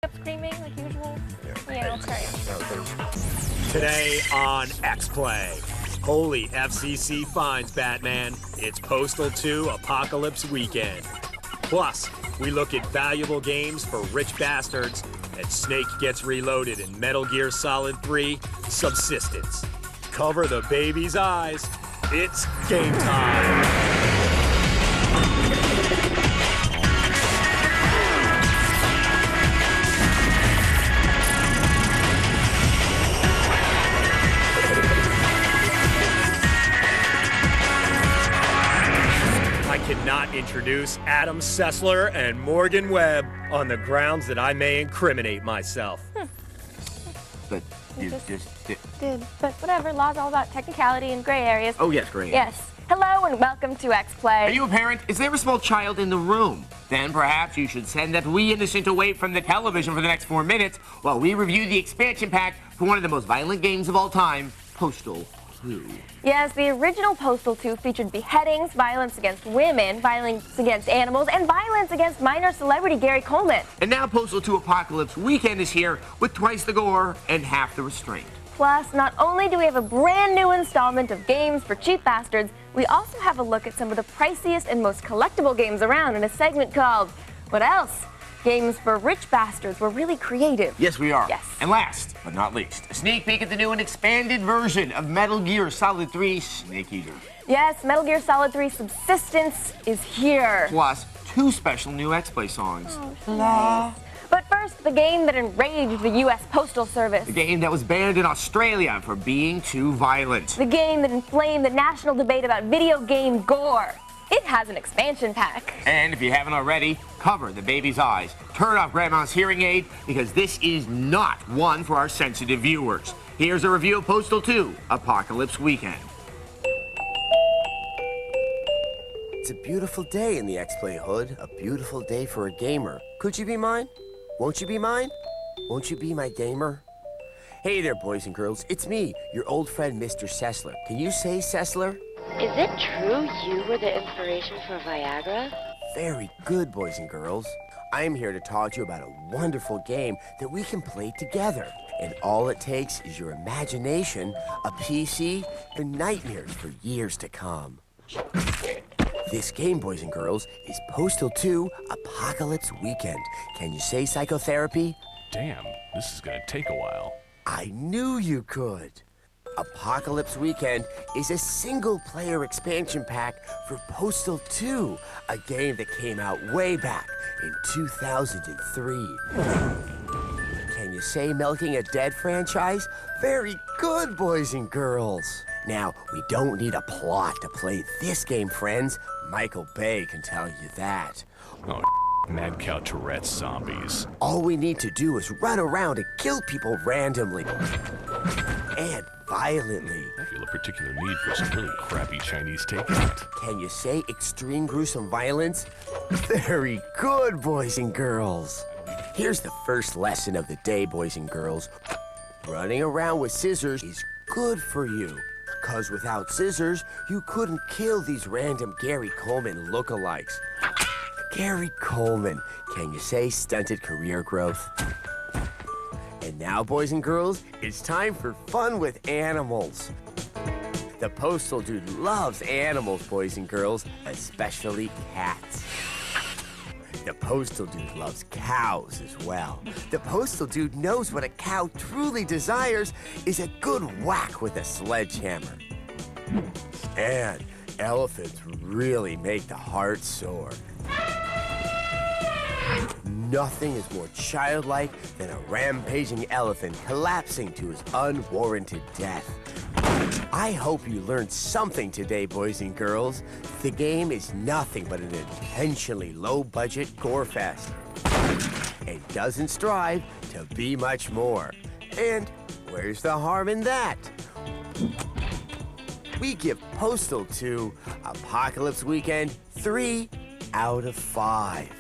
Up screaming like usual? Yeah, okay. Today on X-Play, holy FCC finds Batman. It's Postal 2 Apocalypse Weekend. Plus, we look at valuable games for rich bastards, and Snake gets reloaded in Metal Gear Solid 3 Subsistence. Cover the baby's eyes. It's game time. I cannot introduce Adam Sessler and Morgan Webb on the grounds that I may incriminate myself. But you just Did, but whatever. Law's all about technicality and gray areas. Oh, yes, great. Yes. Hello and welcome to X-Play. Are you a parent? Is there a small child in the room? Then perhaps you should send that wee innocent away from the television for the next 4 minutes while we review the expansion pack for one of the most violent games of all time, Postal 2. Yes, the original Postal 2 featured beheadings, violence against women, violence against animals, and violence against minor celebrity Gary Coleman. And now Postal 2 Apocalypse Weekend is here with twice the gore and half the restraint. Plus, not only do we have a brand new installment of games for cheap bastards, we also have a look at some of the priciest and most collectible games around in a segment called, what else? Games for rich bastards. We're really creative. Yes, we are. Yes. And last but not least, a sneak peek at the new and expanded version of Metal Gear Solid 3 Snake Eater. Yes, Metal Gear Solid 3 Subsistence is here. Plus, 2 special new X-Play songs. Oh, but first, the game that enraged the U.S. Postal Service. The game that was banned in Australia for being too violent. The game that inflamed the national debate about video game gore. It has an expansion pack. And if you haven't already, cover the baby's eyes. Turn off Grandma's hearing aid, because this is not one for our sensitive viewers. Here's a review of Postal 2 Apocalypse Weekend. It's a beautiful day in the X-Play hood. A beautiful day for a gamer. Could you be mine? Won't you be mine? Won't you be my gamer? Hey there, boys and girls. It's me, your old friend, Mr. Sessler. Can you say Sessler? Is it true you were the inspiration for Viagra? Very good, boys and girls. I am here to talk to you about a wonderful game that we can play together. And all it takes is your imagination, a PC, and nightmares for years to come. This game, boys and girls, is Postal 2 Apocalypse Weekend. Can you say psychotherapy? Damn, this is gonna take a while. I knew you could. Apocalypse Weekend is a single-player expansion pack for Postal 2, a game that came out way back in 2003. Can you say milking a dead franchise? Very good, boys and girls. Now, we don't need a plot to play this game, friends. Michael Bay can tell you that. Oh, mad cow Tourette's zombies. All we need to do is run around and kill people randomly. And violently. I feel a particular need for some really crappy Chinese takeout. Can you say extreme gruesome violence? Very good, boys and girls. Here's the first lesson of the day, boys and girls. Running around with scissors is good for you. 'Cause without scissors, you couldn't kill these random Gary Coleman lookalikes. Gary Coleman, can you say stunted career growth? And now, boys and girls, it's time for fun with animals. The Postal Dude loves animals, boys and girls, especially cats. The Postal Dude loves cows as well. The Postal Dude knows what a cow truly desires is a good whack with a sledgehammer. And elephants really make the heart soar. Nothing is more childlike than a rampaging elephant collapsing to his unwarranted death. I hope you learned something today, boys and girls. The game is nothing but an intentionally low-budget gore fest. It doesn't strive to be much more. And where's the harm in that? We give Postal 2 Apocalypse Weekend 3 out of 5.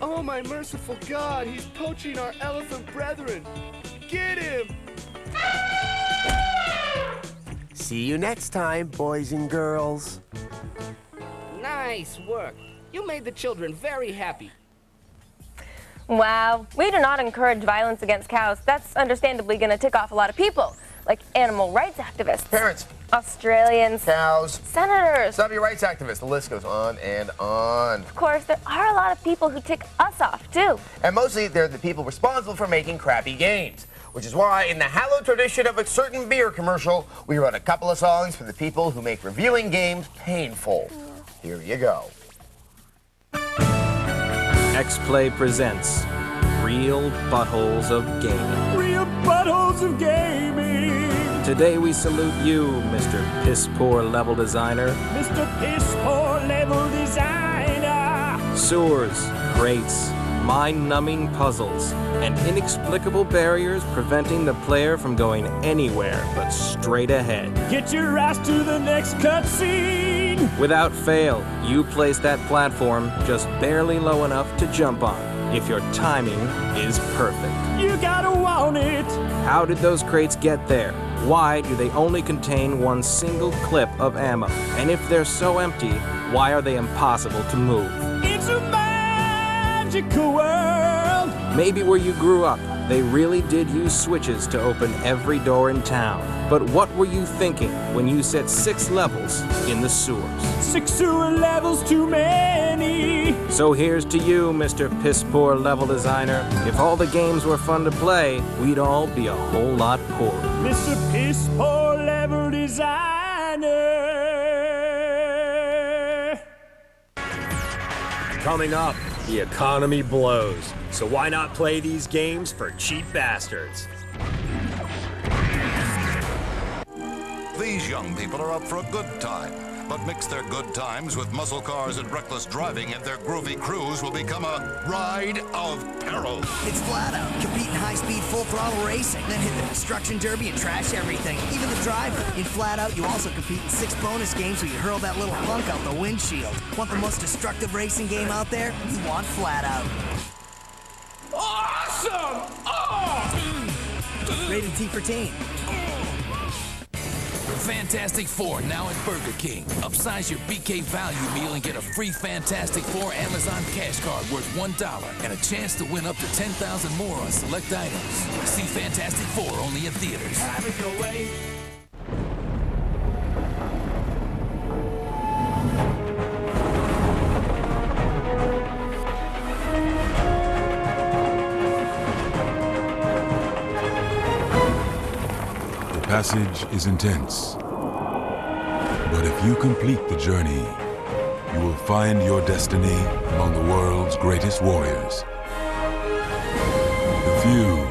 Oh, my merciful God, he's poaching our elephant brethren. Get him! See you next time, boys and girls. Nice work. You made the children very happy. Wow, we do not encourage violence against cows. That's understandably going to tick off a lot of people, like animal rights activists, Parents, Australians, cows, senators. civil rights activists. The list goes on and on. Of course, there are a lot of people who tick us off, too. And mostly they're the people responsible for making crappy games. Which is why, in the hallowed tradition of a certain beer commercial, we wrote a couple of songs for the people who make reviewing games painful. Here you go. X-Play presents Real Buttholes of Gaming. Real buttholes of gaming. Today we salute you, Mr. Piss Poor Level Designer. Mr. Piss Poor Level Designer. Sewers, crates, mind-numbing puzzles, and inexplicable barriers preventing the player from going anywhere but straight ahead. Get your ass to the next cutscene. Without fail, you place that platform just barely low enough to jump on, if your timing is perfect. You gotta want it. How did those crates get there? Why do they only contain one single clip of ammo? And if they're so empty, why are they impossible to move? It's a magical world. Maybe where you grew up, they really did use switches to open every door in town. But what were you thinking when you set 6 levels in the sewers? 6 sewer levels too many. So here's to you, Mr. Piss Poor Level Designer. If all the games were fun to play, we'd all be a whole lot poorer. Mr. Piss Poor Level Designer. Coming up, the economy blows. So why not play these games for cheap bastards? These young people are up for a good time, but mix their good times with muscle cars and reckless driving, and their groovy cruise will become a ride of peril. It's flat out. Compete in high-speed, full-throttle racing. Then hit the destruction derby and trash everything, even the driver. In Flat Out, you also compete in 6 bonus games where you hurl that little punk out the windshield. Want the most destructive racing game out there? You want Flat Out. Awesome! Oh! Rated T for teen. Fantastic Four now at Burger King. Upsize your BK value meal and get a free Fantastic Four Amazon cash card worth $1 and a chance to win up to $10,000 more on select items. See Fantastic Four only in theaters. Have it your way. The passage is intense, but if you complete the journey, you will find your destiny among the world's greatest warriors. The few,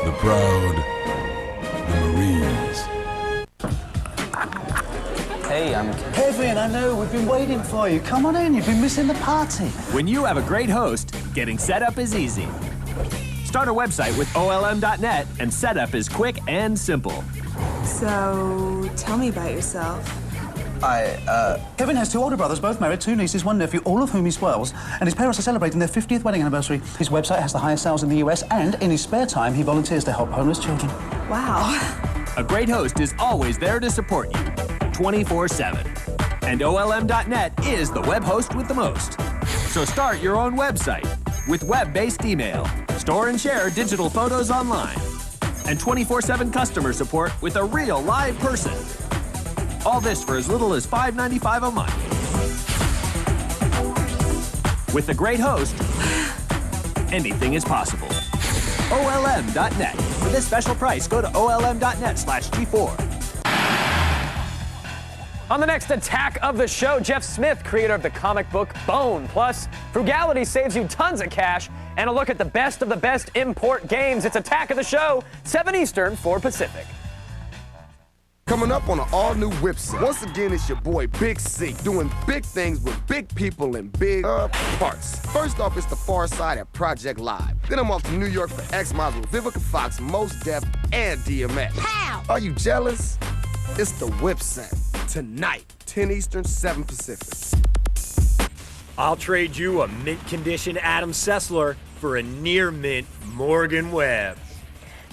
the proud, the Marines. Hey, Kevin, I know, we've been waiting for you. Come on in, you've been missing the party. When you have a great host, getting set up is easy. Start a website with OLM.net and setup is quick and simple. So, tell me about yourself. Kevin has 2 older brothers, both married, 2 nieces, 1 nephew, all of whom he spoils, and his parents are celebrating their 50th wedding anniversary. His website has the highest sales in the US, and in his spare time, he volunteers to help homeless children. Wow. A great host is always there to support you, 24/7. And OLM.net is the web host with the most. So start your own website with web-based email, store and share digital photos online, and 24/7 customer support with a real live person. All this for as little as $5.95 a month. With the great host, anything is possible. OLM.net. For this special price, go to OLM.net/G4. On the next attack of the show, Jeff Smith, creator of the comic book Bone. Plus, frugality saves you tons of cash, and a look at the best of the best import games. It's Attack of the Show, 7 Eastern, 4 Pacific. Coming up on an all-new Whipset. Once again, it's your boy Big C, doing big things with big people in big parts. First off, it's the Far Side at Project Live. Then I'm off to New York for X-Miles with Vivica Fox, Mos Def, and DMX. How? Are you jealous? It's the Whipset. Tonight, 10 Eastern, 7 Pacific. I'll trade you a mint-condition Adam Sessler for a near-mint Morgan Webb.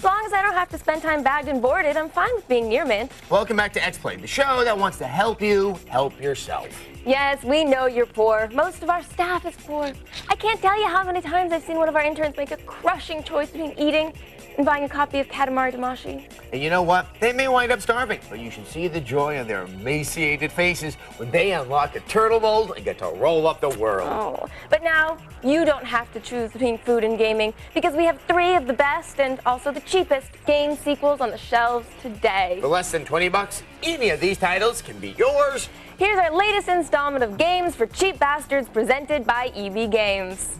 As long as I don't have to spend time bagged and boarded, I'm fine with being near mint. Welcome back to X-Play, the show that wants to help you help yourself. Yes, we know you're poor. Most of our staff is poor. I can't tell you how many times I've seen one of our interns make a crushing choice between eating and buying a copy of Katamari Damacy. And you know what? They may wind up starving, but you should see the joy on their emaciated faces when they unlock the turtle mold and get to roll up the world. Oh, but now you don't have to choose between food and gaming because we have 3 of the best and also the cheapest game sequels on the shelves today. For less than $20, any of these titles can be yours. Here's our latest installment of Games for Cheap Bastards presented by EB Games.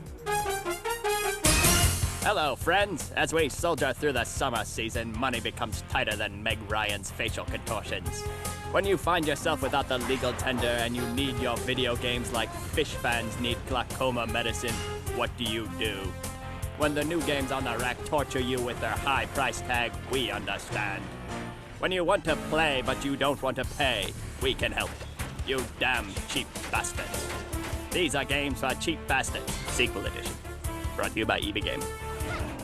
Hello, friends. As we soldier through the summer season, money becomes tighter than Meg Ryan's facial contortions. When you find yourself without the legal tender and you need your video games like fish fans need glaucoma medicine, what do? When the new games on the rack torture you with their high price tag, we understand. When you want to play but you don't want to pay, we can help. You damn cheap bastards. These are Games for Cheap Bastards, Sequel Edition. Brought to you by EB Games.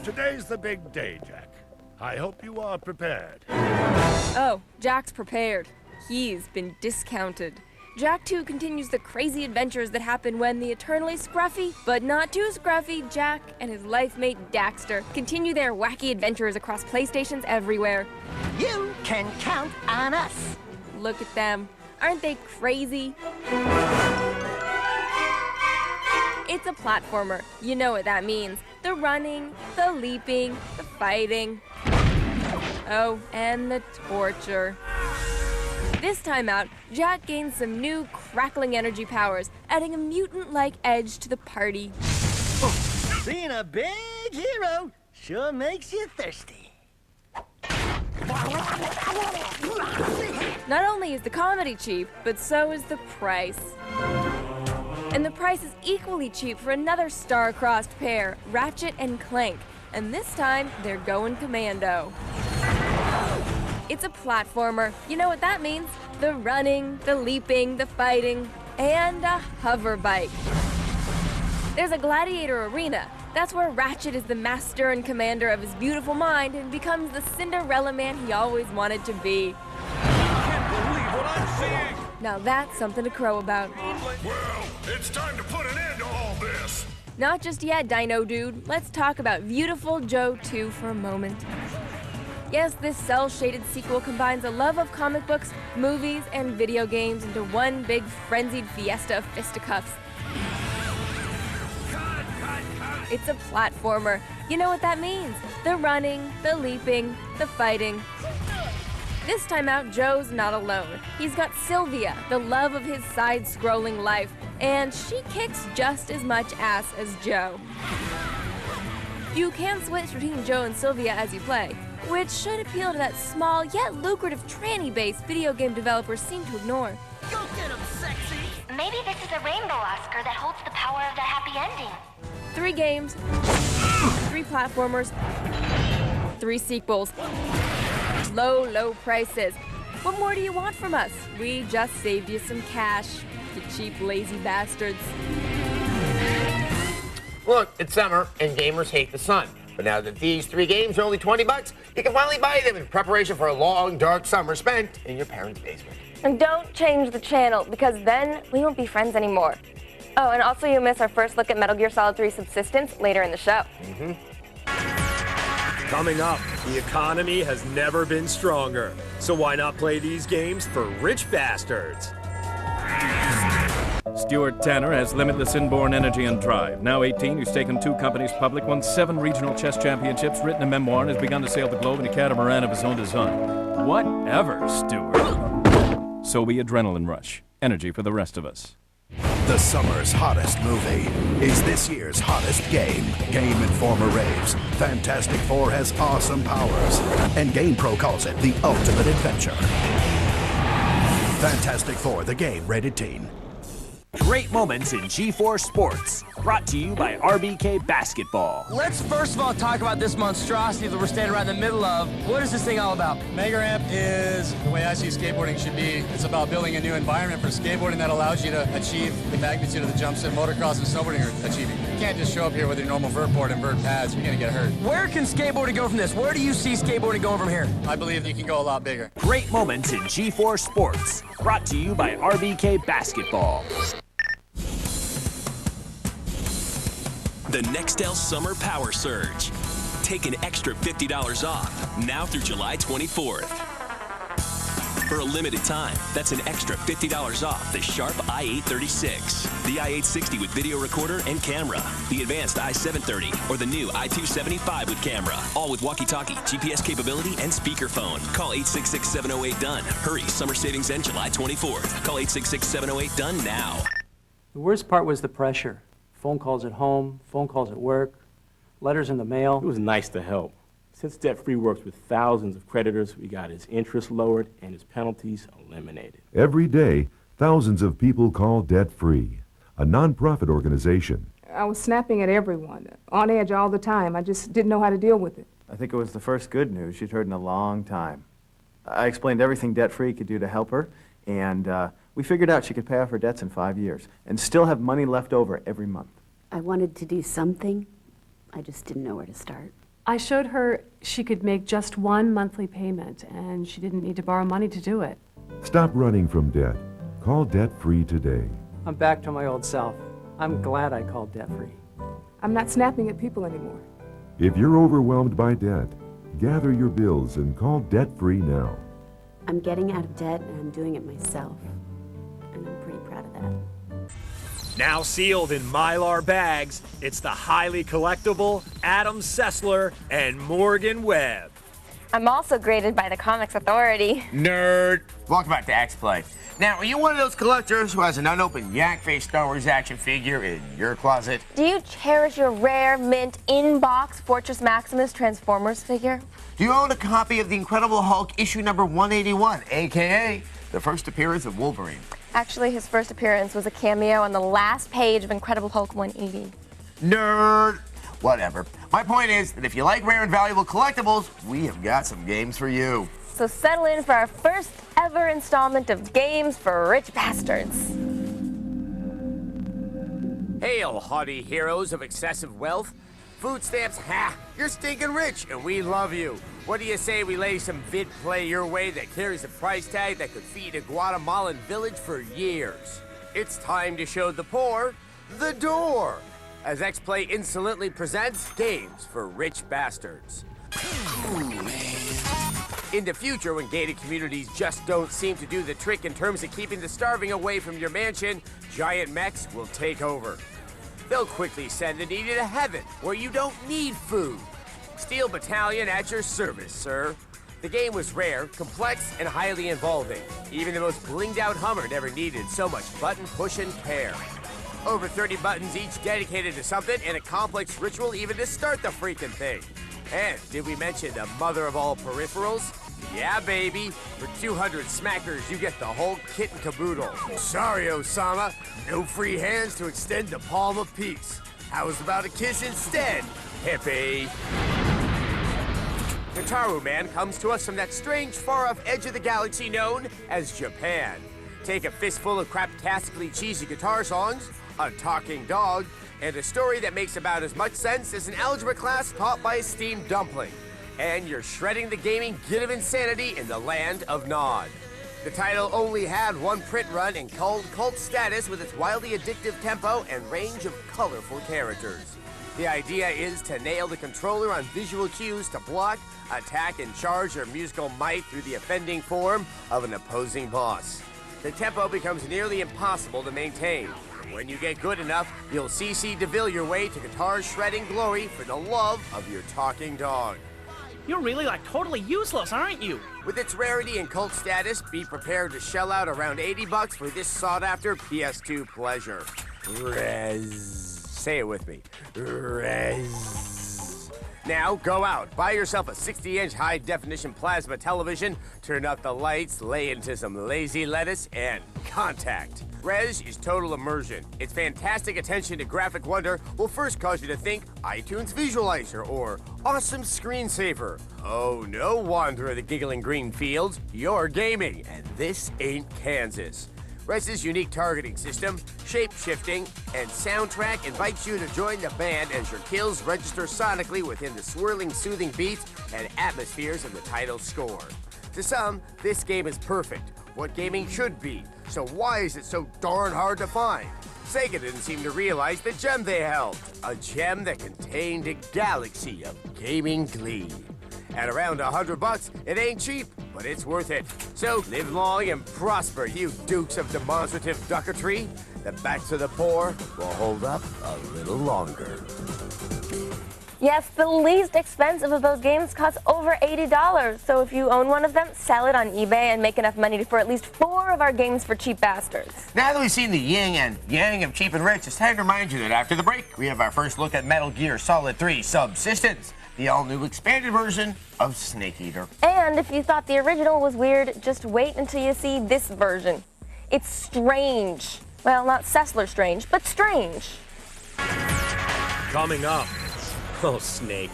Today's the big day, Jack. I hope you are prepared. Oh, Jack's prepared. He's been discounted. Jack 2 continues the crazy adventures that happen when the eternally scruffy, but not too scruffy, Jack and his life mate Daxter continue their wacky adventures across PlayStations everywhere. You can count on us. Look at them. Aren't they crazy? It's a platformer. You know what that means. The running, the leaping, the fighting. Oh, and the torture. This time out, Jack gains some new crackling energy powers, adding a mutant-like edge to the party. Being a big hero sure makes you thirsty. Not only is the comedy cheap, but so is the price. And the price is equally cheap for another star-crossed pair, Ratchet and Clank. And this time, they're going commando. It's a platformer. You know what that means? The running, the leaping, the fighting, and a hover bike. There's a gladiator arena. That's where Ratchet is the master and commander of his beautiful mind and becomes the Cinderella man he always wanted to be. Now that's something to crow about. Well, it's time to put an end to all this. Not just yet, Dino Dude. Let's talk about Beautiful Joe 2 for a moment. Yes, this cel-shaded sequel combines a love of comic books, movies, and video games into one big frenzied fiesta of fisticuffs. It's a platformer. You know what that means. The running, the leaping, the fighting. This time out, Joe's not alone. He's got Sylvia, the love of his side-scrolling life, and she kicks just as much ass as Joe. You can switch between Joe and Sylvia as you play, which should appeal to that small yet lucrative tranny-based video game developers seem to ignore. Go get him, sexy! Maybe this is a rainbow Oscar that holds the power of the happy ending. 3 games, 3 platformers, 3 sequels. Low, low prices. What more do you want from us? We just saved you some cash, you cheap, lazy bastards. Look, it's summer, and gamers hate the sun. But now that these 3 games are only $20, you can finally buy them in preparation for a long, dark summer spent in your parents' basement. And don't change the channel, because then we won't be friends anymore. Oh, and also you'll miss our first look at Metal Gear Solid 3 Subsistence later in the show. Coming up, the economy has never been stronger. So why not play these games for rich bastards? Stuart Tanner has limitless inborn energy and drive. Now 18, he's taken 2 companies public, won 7 regional chess championships, written a memoir, and has begun to sail the globe in a catamaran of his own design. Whatever, Stuart. So be Adrenaline Rush. Energy for the rest of us. The summer's hottest movie is this year's hottest game. Game Informer raves. Fantastic Four has awesome powers, and GamePro calls it the ultimate adventure. Fantastic Four, the game, rated teen. Great moments in G4 Sports. Brought to you by RBK Basketball. Let's first of all talk about this monstrosity that we're standing right in the middle of. What is this thing all about? Mega Ramp is, the way I see skateboarding should be, it's about building a new environment for skateboarding that allows you to achieve the magnitude of the jumps that motocross and snowboarding are achieving. You can't just show up here with your normal vert board and vert pads. You're going to get hurt. Where can skateboarding go from this? Where do you see skateboarding going from here? I believe you can go a lot bigger. Great moments in G4 Sports. Brought to you by RBK Basketball. The Nextel Summer Power Surge. Take an extra $50 off now through July 24th. For a limited time, that's an extra $50 off the Sharp i836, the i860 with video recorder and camera, the advanced i730, or the new i275 with camera, all with walkie-talkie, GPS capability, and speakerphone. Call 866-708-DONE. Hurry, summer savings end July 24th. Call 866-708-DONE now. The worst part was the pressure. Phone calls at home, phone calls at work, letters in the mail. It was nice to help. Since Debt Free works with thousands of creditors, we got his interest lowered and his penalties eliminated. Every day, thousands of people call Debt Free, a nonprofit organization. I was snapping at everyone, on edge all the time. I just didn't know how to deal with it. I think it was the first good news she'd heard in a long time. I explained everything Debt Free could do to help her, and we figured out she could pay off her debts in 5 years and still have money left over every month. I wanted to do something. I just didn't know where to start. I showed her she could make just one monthly payment, and she didn't need to borrow money to do it. Stop running from debt. Call Debt Free today. I'm back to my old self. I'm glad I called Debt Free. I'm not snapping at people anymore. If you're overwhelmed by debt, gather your bills and call Debt Free now. I'm getting out of debt, and I'm doing it myself. And I'm pretty proud of that. Now sealed in Mylar bags, it's the highly collectible Adam Sessler and Morgan Webb. I'm also graded by the Comics Authority. Nerd. Welcome back to X-Play. Now, are you one of those collectors who has an unopened yak-faced Star Wars action figure in your closet? Do you cherish your rare, mint, in-box Fortress Maximus Transformers figure? Do you own a copy of The Incredible Hulk issue number 181, a.k.a. the first appearance of Wolverine? Actually, his first appearance was a cameo on the last page of Incredible Hulk 180. Nerd. Whatever. My point is that if you like rare and valuable collectibles, we have got some games for you. So settle in for our first ever installment of Games for Rich Bastards. Hail, haughty heroes of excessive wealth. Food stamps, ha! You're stinking rich, and we love you. What do you say we lay some vid play your way that carries a price tag that could feed a Guatemalan village for years? It's time to show the poor the door, as X-Play insolently presents Games for Rich Bastards. In the future, when gated communities just don't seem to do the trick in terms of keeping the starving away from your mansion, giant mechs will take over. They'll quickly send the needy to heaven, where you don't need food. Steel Battalion at your service, sir. The game was rare, complex, and highly involving. Even the most blinged-out Hummer never needed so much button-pushing care. Over 30 buttons each dedicated to something, and a complex ritual even to start the freaking thing. And did we mention the mother of all peripherals? Yeah, baby. For 200 smackers, you get the whole kit and caboodle. Sorry, Osama. No free hands to extend the palm of peace. How's about a kiss instead, hippie? Guitaru Man comes to us from that strange, far-off edge of the galaxy known as Japan. Take a fistful of craptastically cheesy guitar songs, a talking dog, and a story that makes about as much sense as an algebra class taught by a steamed dumpling. And you're shredding the gaming git of insanity in the land of Nod. The title only had one print run and called cult status with its wildly addictive tempo and range of colorful characters. The idea is to nail the controller on visual cues to block, attack, and charge your musical might through the offending form of an opposing boss. The tempo becomes nearly impossible to maintain. When you get good enough, you'll CC DeVille your way to guitar shredding glory for the love of your talking dog. You're really totally useless, aren't you? With its rarity and cult status, be prepared to shell out around $80 for this sought-after PS2 pleasure. Rez. Say it with me. Rez. Now go out, buy yourself a 60-inch high-definition plasma television, turn up the lights, lay into some lazy lettuce, and contact. Res is total immersion. Its fantastic attention to graphic wonder will first cause you to think iTunes Visualizer or awesome screensaver. Oh, no wander of the giggling green fields. You're gaming, and this ain't Kansas. Res's unique targeting system, shape-shifting, and soundtrack invites you to join the band as your kills register sonically within the swirling, soothing beats and atmospheres of the title score. To some, this game is perfect, what gaming should be. So why is it so darn hard to find? Sega didn't seem to realize the gem they held. A gem that contained a galaxy of gaming glee. At around $100, it ain't cheap, but it's worth it. So live long and prosper, you dukes of demonstrative ducketry. The backs of the poor will hold up a little longer. Yes, the least expensive of those games costs over $80. So if you own one of them, sell it on eBay and make enough money for at least 4 of our games for cheap bastards. Now that we've seen the yin and yang of cheap and rich, it's time to remind you that after the break, we have our first look at Metal Gear Solid 3 Subsistence, the all-new expanded version of Snake Eater. And if you thought the original was weird, just wait until you see this version. It's strange. Well, not Sessler strange, but strange. Coming up. Oh, Snake,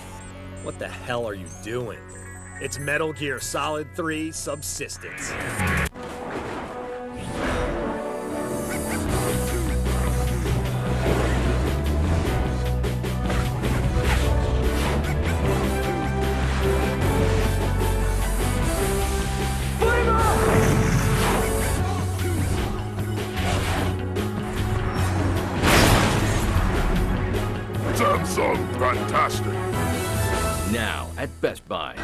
what the hell are you doing? It's Metal Gear Solid 3 Subsistence. Samsung, fantastic. Now at Best Buy.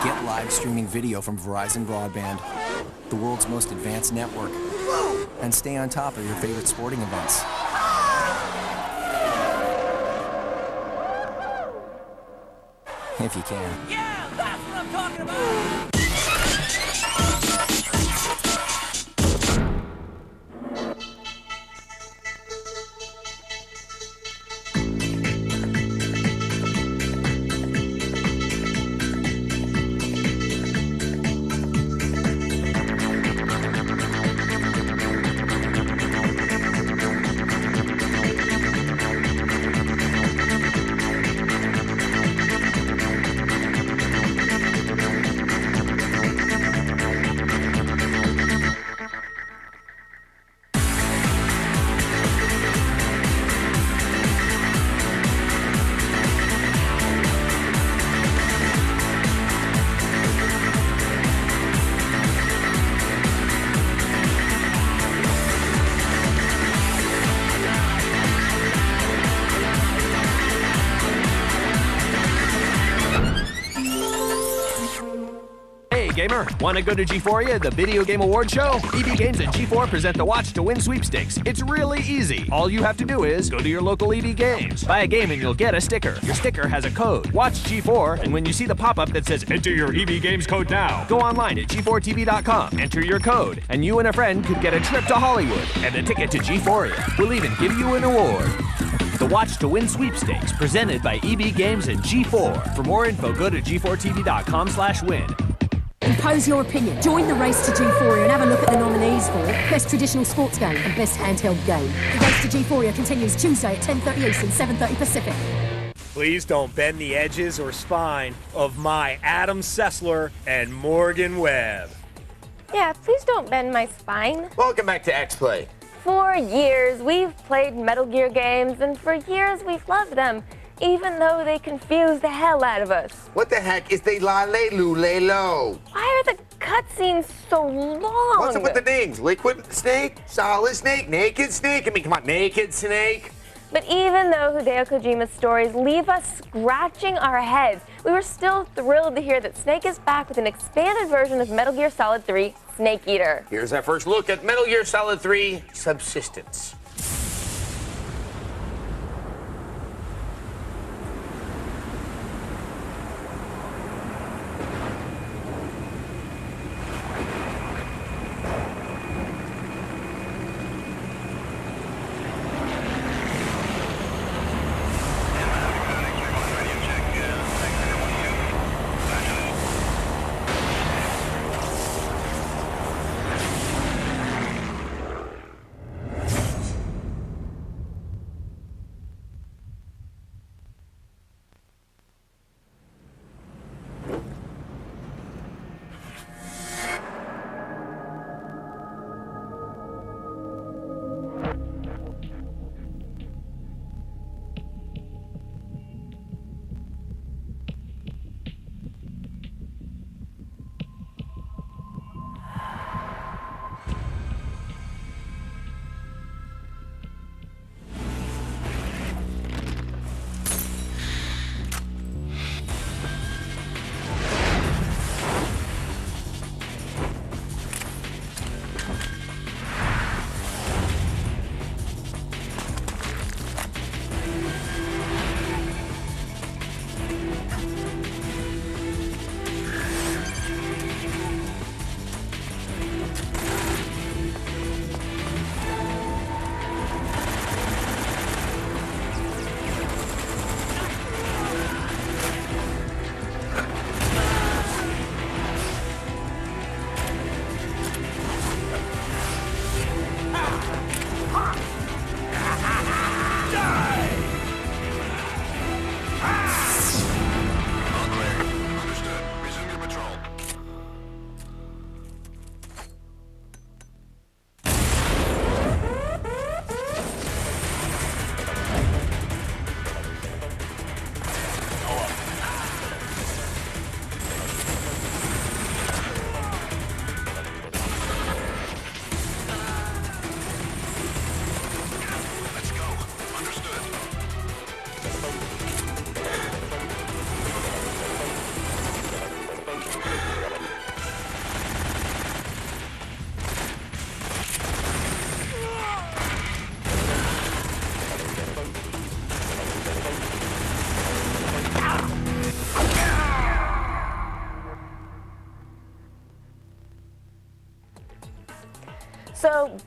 Get live streaming video from Verizon Broadband, the world's most advanced network, and stay on top of your favorite sporting events. If you can. Yeah, that's what I'm talking about! Gamer, want to go to G4, the video game award show? EB Games and G4 present the Watch to Win sweepstakes. It's really easy. All you have to do is go to your local EB Games, buy a game and you'll get a sticker. Your sticker has a code. Watch G4, and when you see the pop-up that says enter your EB Games code now, go online at g4tv.com, enter your code, and you and a friend could get a trip to Hollywood and a ticket to G4. We'll even give you an award. The Watch to Win sweepstakes, presented by EB Games and G4. For more info, go to g4tv.com/win. Impose your opinion. Join the race to G4 and have a look at the nominees for Best Traditional Sports Game and Best Handheld Game. The race to G4 continues Tuesday at 10:30 Eastern, 7:30 Pacific. Please don't bend the edges or spine of my Adam Sessler and Morgan Webb. Yeah, please don't bend my spine. Welcome back to X-Play. For years, we've played Metal Gear games, and for years, we've loved them, even though they confuse the hell out of us. What the heck is they la-lay-loo-lay-low? Why are the cutscenes so long? What's up with the names? Liquid Snake? Solid Snake? Naked Snake? I mean, come on, Naked Snake? But even though Hideo Kojima's stories leave us scratching our heads, we were still thrilled to hear that Snake is back with an expanded version of Metal Gear Solid 3 Snake Eater. Here's our first look at Metal Gear Solid 3 Subsistence.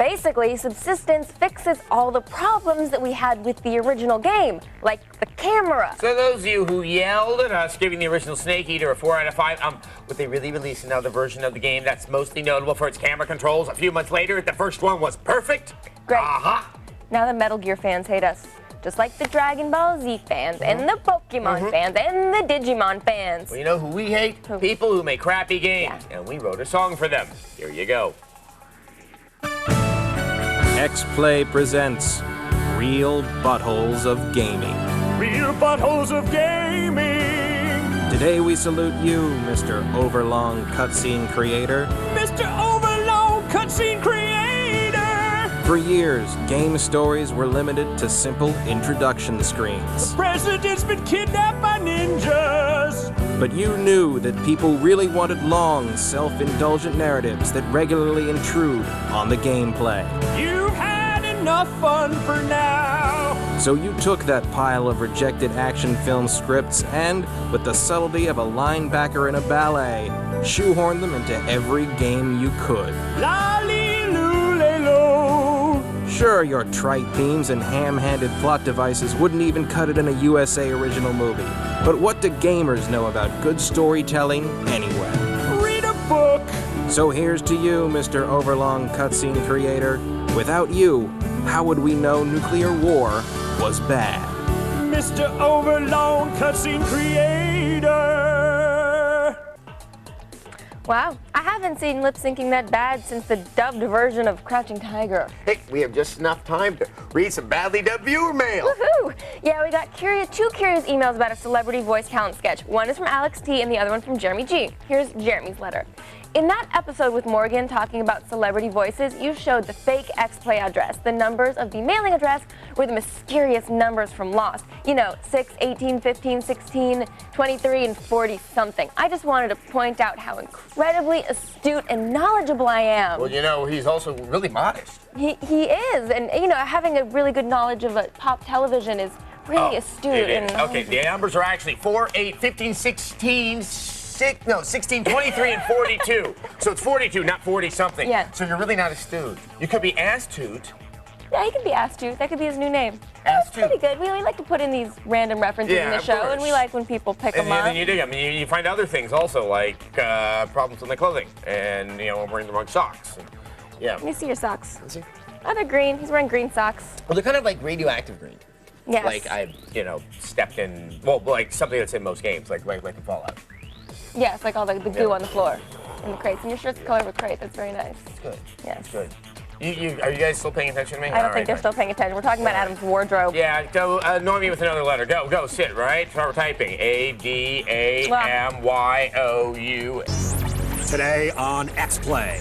Basically, Subsistence fixes all the problems that we had with the original game, like the camera. So those of you who yelled at us giving the original Snake Eater a 4 out of 5, would they really release another version of the game that's mostly notable for its camera controls a few months later? The first one was perfect? Great. Aha! Now the Metal Gear fans hate us. Just like the Dragon Ball Z fans, and the Pokemon fans, and the Digimon fans. Well, you know who we hate? Who? People who make crappy games. Yeah. And we wrote a song for them. Here you go. X-Play presents Real Buttholes of Gaming. Real buttholes of gaming. Today we salute you, Mr. Overlong cutscene creator. Mr. Overlong cutscene creator. For years, game stories were limited to simple introduction screens. The president's been kidnapped by ninjas. But you knew that people really wanted long, self-indulgent narratives that regularly intrude on the gameplay. You've had enough fun for now. So you took that pile of rejected action film scripts and, with the subtlety of a linebacker in a ballet, shoehorned them into every game you could. Sure, your trite themes and ham-handed plot devices wouldn't even cut it in a USA original movie. But what do gamers know about good storytelling anyway? Read a book! So here's to you, Mr. Overlong cutscene creator. Without you, how would we know nuclear war was bad? Mr. Overlong cutscene creator! Wow, I haven't seen lip syncing that bad since the dubbed version of Crouching Tiger. Hey, we have just enough time to read some badly dubbed viewer mail. Woohoo! Yeah, we got two curious emails about a celebrity voice talent sketch. One is from Alex T and the other one from Jeremy G. Here's Jeremy's letter. In that episode with Morgan talking about celebrity voices, you showed the fake X-Play address. The numbers of the mailing address were the mysterious numbers from Lost. You know, 6, 18, 15, 16, 23, and 40-something. I just wanted to point out how incredibly astute and knowledgeable I am. Well, you know, he's also really modest. He is, and you know, having a really good knowledge of pop television is really astute. It is. Okay, the numbers are actually 4, 8, 15, 16, 16, 23, and 42. So it's 42, not 40-something. Yeah. So you're really not astute. You could be astute. Yeah, he could be Astute. That could be his new name. Astute. That's pretty good. We like to put in these random references in the show, and we like when people pick them up. And you dig them. You find other things also, like problems with my clothing, and you know, I'm wearing the wrong socks. And, yeah. Let me see your socks. Oh, they're green. He's wearing green socks. Well, they're kind of like radioactive green. Yes. Like I, stepped in. Well, like something that's in most games, like in Fallout. Yeah, it's like all the goo on the floor in the crates. And your shirt's the color of a crate. That's very nice. It's good. Yes. It's good. Are you guys still paying attention to me? I don't think they're still paying attention. We're talking about Adam's wardrobe. Yeah, go annoy me with another letter. Go, sit, right? Start typing. A-D-A-M-Y-O-U. Today on X-Play,